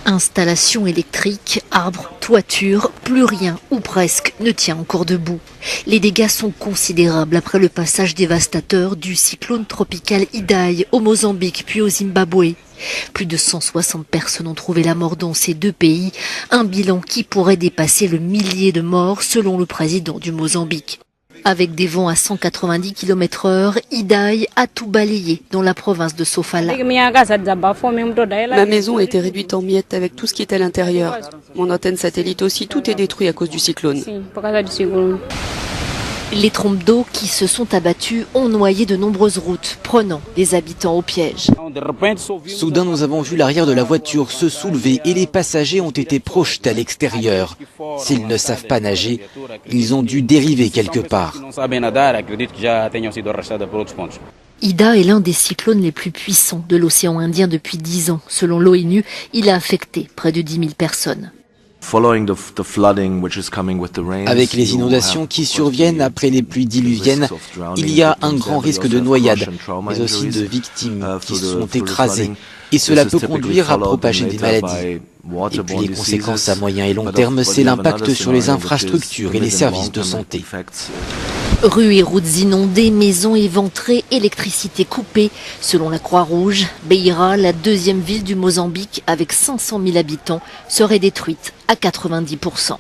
Installation électrique, arbres, toiture, plus rien ou presque ne tient encore debout. Les dégâts sont considérables après le passage dévastateur du cyclone tropical Idai au Mozambique puis au Zimbabwe. Plus de 160 personnes ont trouvé la mort dans ces deux pays, un bilan qui pourrait dépasser le millier de morts selon le président du Mozambique. Avec des vents à 190 km/h, Idai a tout balayé dans la province de Sofala. Ma maison a été réduite en miettes avec tout ce qui était à l'intérieur. Mon antenne satellite aussi, tout est détruit à cause du cyclone. Les trompes d'eau qui se sont abattues ont noyé de nombreuses routes, prenant les habitants au piège. Soudain, nous avons vu l'arrière de la voiture se soulever et les passagers ont été projetés à l'extérieur. S'ils ne savent pas nager, ils ont dû dériver quelque part. Ida est l'un des cyclones les plus puissants de l'océan Indien depuis 10 ans. Selon l'ONU, il a affecté près de 10 000 personnes. Avec les inondations qui surviennent après les pluies diluviennes, il y a un grand risque de noyade, mais aussi de victimes qui sont écrasées. Et cela peut conduire à propager des maladies. Et puis les conséquences à moyen et long terme, c'est l'impact sur les infrastructures et les services de santé. Rues et routes inondées, maisons éventrées, électricité coupée. Selon la Croix-Rouge, Beira, la deuxième ville du Mozambique avec 500 000 habitants, serait détruite à 90%.